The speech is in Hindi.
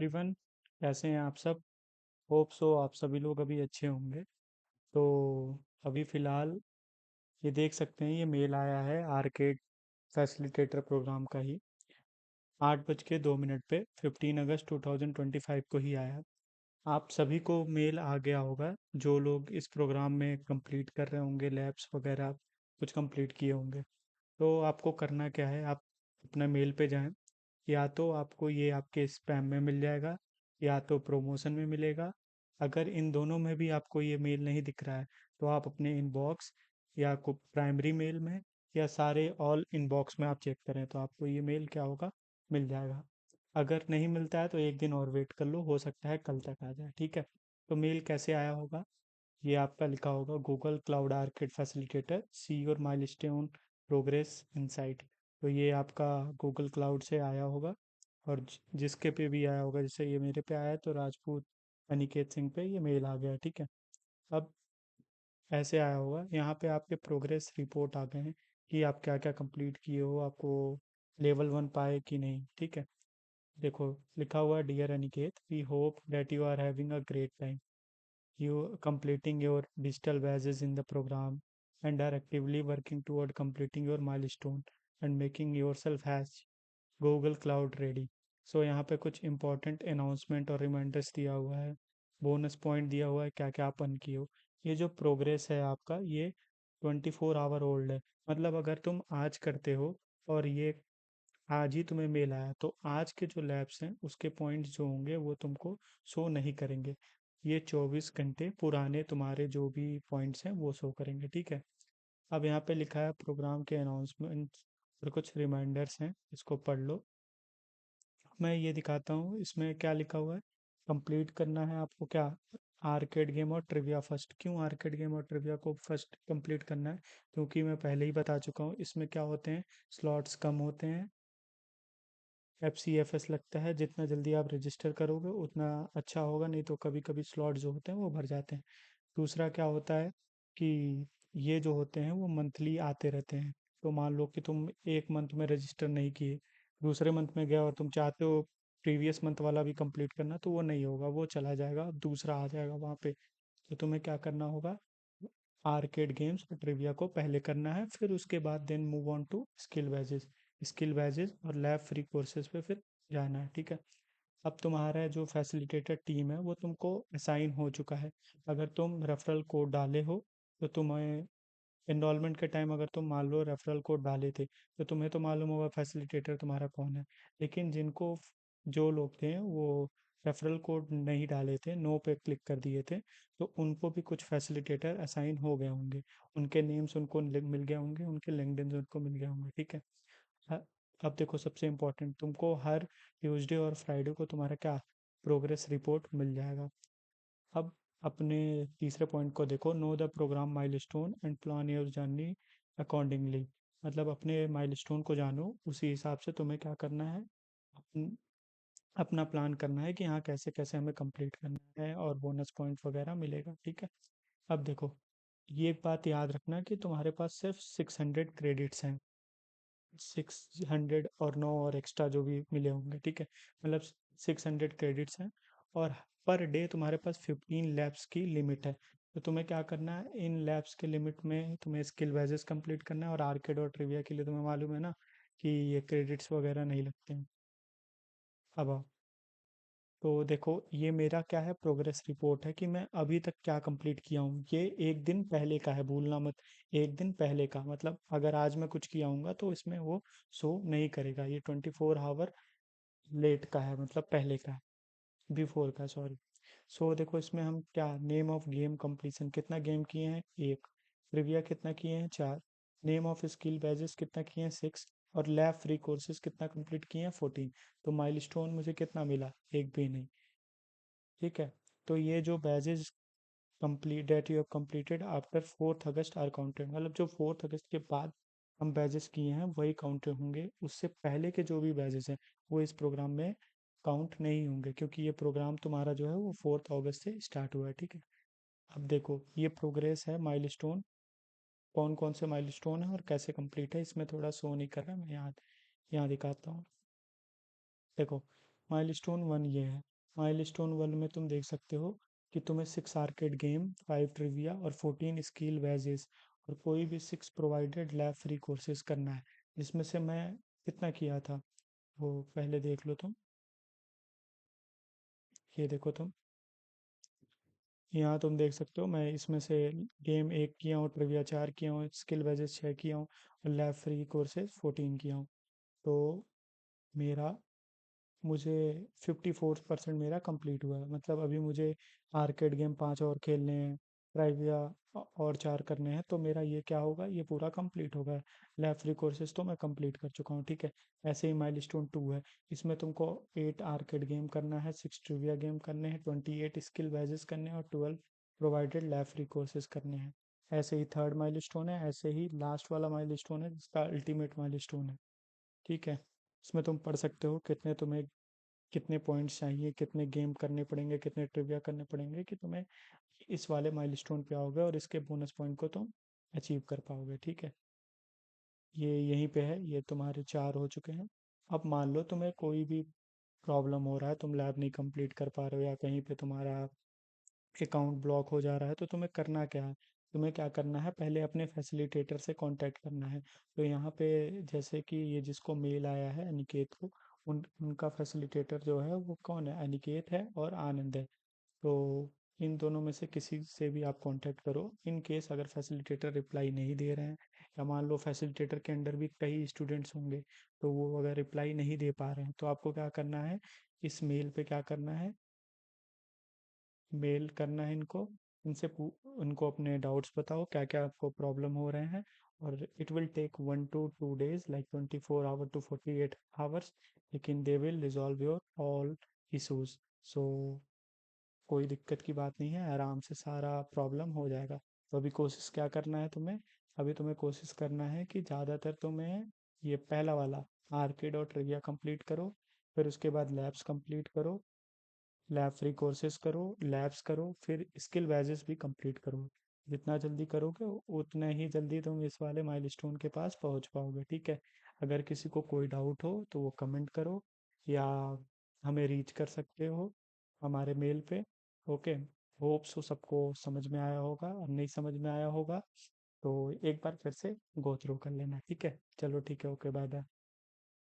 एवरीवन। कैसे हैं आप सब? होप सो आप सभी लोग अभी अच्छे होंगे। तो अभी फ़िलहाल ये देख सकते हैं, ये मेल आया है आर्केड फैसिलिटेटर प्रोग्राम का ही। 8:02 पे 15 अगस्त 2025 को ही आया। आप सभी को मेल आ गया होगा, जो लोग इस प्रोग्राम में कंप्लीट कर रहे होंगे, लैब्स वगैरह कुछ कंप्लीट किए होंगे। तो आपको करना क्या है, आप अपना मेल पे जाएं। या तो आपको ये आपके स्पैम में मिल जाएगा, या तो प्रमोशन में मिलेगा। अगर इन दोनों में भी आपको ये मेल नहीं दिख रहा है, तो आप अपने इनबॉक्स या को प्राइमरी मेल में या सारे ऑल इनबॉक्स में आप चेक करें, तो आपको ये मेल क्या होगा, मिल जाएगा। अगर नहीं मिलता है तो एक दिन और वेट कर लो, हो सकता है कल तक आ जाए, ठीक है। तो मेल कैसे आया होगा, ये आपका लिखा होगा Google cloud orchid facilitator see your milestone progress insight. तो ये आपका गूगल क्लाउड से आया होगा। और जिसके पे भी आया होगा, जैसे ये मेरे पे आया है तो राजपूत अनिकेत सिंह पे ये मेल आ गया, ठीक है। अब ऐसे आया होगा, यहाँ पे आपके प्रोग्रेस रिपोर्ट आ गए हैं कि आप क्या क्या कंप्लीट किए हो, आपको लेवल 1 पाए कि नहीं, ठीक है। देखो लिखा हुआ है, dear Aniket, we hope that you are having a great time you completing your digital badges in the program and are actively working toward completing your milestone and making yourself as Google Cloud ready। सो यहाँ पे कुछ इंपॉर्टेंट अनाउंसमेंट और रिमाइंडर्स दिया हुआ है, बोनस पॉइंट दिया हुआ है, क्या क्या अपन किए हो। ये जो प्रोग्रेस है आपका, ये 24 आवर ओल्ड है। मतलब अगर तुम आज करते हो और ये आज ही तुम्हें मेल आया, तो आज के जो लैब्स हैं उसके पॉइंट्स जो होंगे वो तुमको शो नहीं करेंगे। ये 24 घंटे पुराने तुम्हारे जो भी पॉइंट्स हैं वो शो करेंगे, ठीक है। अब यहाँ पे लिखा है प्रोग्राम के अनाउंसमेंट और कुछ रिमाइंडर्स हैं, इसको पढ़ लो। मैं ये दिखाता हूँ इसमें क्या लिखा हुआ है। कंप्लीट करना है आपको क्या, आर्केड गेम और ट्रिविया फर्स्ट। क्यों आर्केड गेम और ट्रिविया को फर्स्ट कंप्लीट करना है? क्योंकि मैं पहले ही बता चुका हूँ, इसमें क्या होते हैं, स्लॉट्स कम होते हैं। FCFS लगता है, जितना जल्दी आप रजिस्टर करोगे उतना अच्छा होगा, नहीं तो कभी कभी स्लॉट जो होते हैं वो भर जाते हैं। दूसरा क्या होता है कि ये जो होते हैं वो मंथली आते रहते हैं। तो मान लो कि तुम एक मंथ में रजिस्टर नहीं किए, दूसरे मंथ में गया और तुम चाहते हो प्रीवियस मंथ वाला भी कंप्लीट करना, तो वो नहीं होगा, वो चला जाएगा, अब दूसरा आ जाएगा वहाँ पे। तो तुम्हें क्या करना होगा, आर्केड गेम्स और ट्रिविया को पहले करना है, फिर उसके बाद then move on to skill badges और लैब फ्री कोर्सेज पे फिर जाना है, ठीक है। अब तुम्हारा जो फैसिलिटेटर टीम है वो तुमको असाइन हो चुका है। अगर तुम रेफरल कोड डाले हो, तो तुम्हें एनरोलमेंट के टाइम अगर तुम मान लो रेफरल कोड डाले थे, तो तुम्हें तो मालूम होगा फैसिलिटेटर तुम्हारा कौन है। लेकिन जो लोग थे वो रेफरल कोड नहीं डाले थे, नो पे क्लिक कर दिए थे, तो उनको भी कुछ फैसिलिटेटर असाइन हो गए होंगे। उनके नेम्स उनको मिल गए होंगे, उनके लिंक्डइन उनको मिल गए होंगे, ठीक है। ह- अब देखो सबसे इम्पोर्टेंट, तुमको हर ट्यूसडे और फ्राइडे को तुम्हारा क्या, प्रोग्रेस रिपोर्ट मिल जाएगा। अब अपने तीसरे पॉइंट को देखो, know the programme milestone and plan your journey accordingly. मतलब अपने माइलस्टोन को जानो, उसी हिसाब से तुम्हें क्या करना है, अपन, अपना प्लान करना है कि हाँ कैसे कैसे हमें कंप्लीट करना है और बोनस पॉइंट वगैरह मिलेगा, ठीक है। अब देखो, ये बात याद रखना कि तुम्हारे पास सिर्फ 600 क्रेडिट्स हैं। 600 और 9 और एक्स्ट्रा जो भी मिले होंगे, ठीक है। मतलब 600 क्रेडिट्स हैं, और पर डे तुम्हारे पास 15 लैब्स की लिमिट है। तो तुम्हें क्या करना है, इन लैब्स के लिमिट में तुम्हें स्किल बैजेस कंप्लीट करना है, और आर्केड और ट्रिविया के लिए तुम्हें मालूम है ना कि ये क्रेडिट्स वगैरह नहीं लगते हैं। अब आओ, तो देखो ये मेरा क्या है, प्रोग्रेस रिपोर्ट है कि मैं अभी तक क्या कंप्लीट किया हूँ। ये एक दिन पहले का है, भूलना मत। एक दिन पहले का मतलब अगर आज मैं कुछ किया हूँगा तो इसमें वो शो नहीं करेगा। ये 24 आवर लेट का है, मतलब पहले का है, बिफोर का, सॉरी। सो देखो इसमें हम क्या, नेम ऑफ गेम कंप्लीशन कितना गेम किए हैं, एक। ट्रिविया कितना किए हैं, 4। नेम ऑफ स्किल बैजेस कितना किए हैं, 6। और लैब फ्री कोर्सेज कितना कंप्लीट किए हैं, 14। तो माइलस्टोन मुझे कितना मिला, एक भी नहीं, ठीक है। तो ये जो badges complete that you have completed after 4 August are counted, मतलब जो 4 अगस्त के बाद हम बैजेस किए हैं वही काउंट होंगे, उससे पहले के जो भी बैजेस हैं वो इस प्रोग्राम में काउंट नहीं होंगे, क्योंकि ये प्रोग्राम तुम्हारा जो है वो 4 अगस्त से स्टार्ट हुआ है, ठीक है। अब देखो ये प्रोग्रेस है, माइलस्टोन कौन कौन से माइलस्टोन है और कैसे कंप्लीट है, इसमें थोड़ा शो नहीं कर रहा है, मैं यहाँ यहाँ दिखाता हूँ। देखो माइलस्टोन वन ये है। माइलस्टोन वन में तुम देख सकते हो कि तुम्हें 6 आर्केड गेम, 5 ट्रिविया और 14 स्किल वेजेस और कोई भी 6 प्रोवाइडेड लैब फ्री कोर्सेज करना है। इसमें से मैं कितना किया था वो पहले देख लो तुम। ये देखो तुम, यहाँ तुम देख सकते हो मैं इसमें से गेम 1 किया हूँ, ट्रिविया 4 किया हूँ, स्किल वेजेस 6 किया हूँ और लैब फ्री कोर्सेज 14 किया हूँ। तो मेरा मुझे 54% मेरा कंप्लीट हुआ है। मतलब अभी मुझे आर्केड गेम 5 और खेलने हैं, ट्राइविया और 4 करने हैं, तो मेरा ये क्या होगा, ये पूरा कंप्लीट होगा। लैब फ्री कोर्सेज तो मैं कंप्लीट कर चुका हूँ, ठीक है। ऐसे ही माइलस्टोन 2 है। इसमें तुमको 8 आर्केड गेम करना है, 6 ट्रिविया गेम करने हैं, 28 स्किल बैजेस करने हैं और 12 प्रोवाइडेड लैब फ्री कोर्सेज करने हैं। ऐसे ही थर्ड माइलस्टोन है, ऐसे ही लास्ट वाला माइलस्टोन है जिसका अल्टीमेट माइलस्टोन है, ठीक है। इसमें तुम पढ़ सकते हो कितने तुम्हें, कितने पॉइंट्स चाहिए, कितने गेम करने पड़ेंगे, कितने ट्रिविया करने पड़ेंगे कि तुम्हें इस वाले माइलस्टोन पे आओगे और इसके बोनस पॉइंट को तुम अचीव कर पाओगे, ठीक है। ये यहीं पे है, ये तुम्हारे 4 हो चुके हैं। अब मान लो तुम्हें कोई भी प्रॉब्लम हो रहा है, तुम लैब नहीं कंप्लीट कर पा रहे हो या कहीं पे तुम्हारा अकाउंट ब्लॉक हो जा रहा है, तो तुम्हें करना क्या है। तुम्हें क्या करना है, पहले अपने फैसिलिटेटर से कांटेक्ट करना है। तो यहाँ पे जैसे कि ये जिसको मेल आया है अनिकेत को, उनका फैसिलिटेटर जो है वो कौन है, अनिकेत है और आनंद है। तो इन दोनों में से किसी से भी आप कांटेक्ट करो। इन केस अगर फैसिलिटेटर रिप्लाई नहीं दे रहे हैं, या मान लो फैसिलिटेटर के अंडर भी कई स्टूडेंट्स होंगे, तो वो अगर रिप्लाई नहीं दे पा रहे हैं, तो आपको क्या करना है, इस मेल पे क्या करना है, मेल करना है इनको, उनको अपने डाउट्स बताओ क्या क्या आपको प्रॉब्लम हो रहे हैं। और it will take 1 to 2 days, like 24 hour to 48 hours, लेकिन they will resolve your all issues. So कोई दिक्कत की बात नहीं है, आराम से सारा प्रॉब्लम हो जाएगा। तो अभी कोशिश क्या करना है तुम्हें, अभी तुम्हें कोशिश करना है कि ज़्यादातर तुम्हें ये पहला वाला आर्केड और ट्रिविया कंप्लीट करो, फिर उसके बाद लैब्स कंप्लीट करो, लैब फ्री कोर्सेज करो, लैब्स करो, फिर स्किल बैजेस भी कंप्लीट करो। जितना जल्दी करोगे उतना ही जल्दी तुम इस वाले माइलस्टोन के पास पहुंच पाओगे, ठीक है। अगर किसी को कोई डाउट हो तो वो कमेंट करो, या हमें रीच कर सकते हो हमारे मेल पे। ओके, होप्स हो सबको समझ में आया होगा, और नहीं समझ में आया होगा तो एक बार फिर से गो थ्रू कर लेना, ठीक है। चलो ठीक है, ओके, बाय बाय।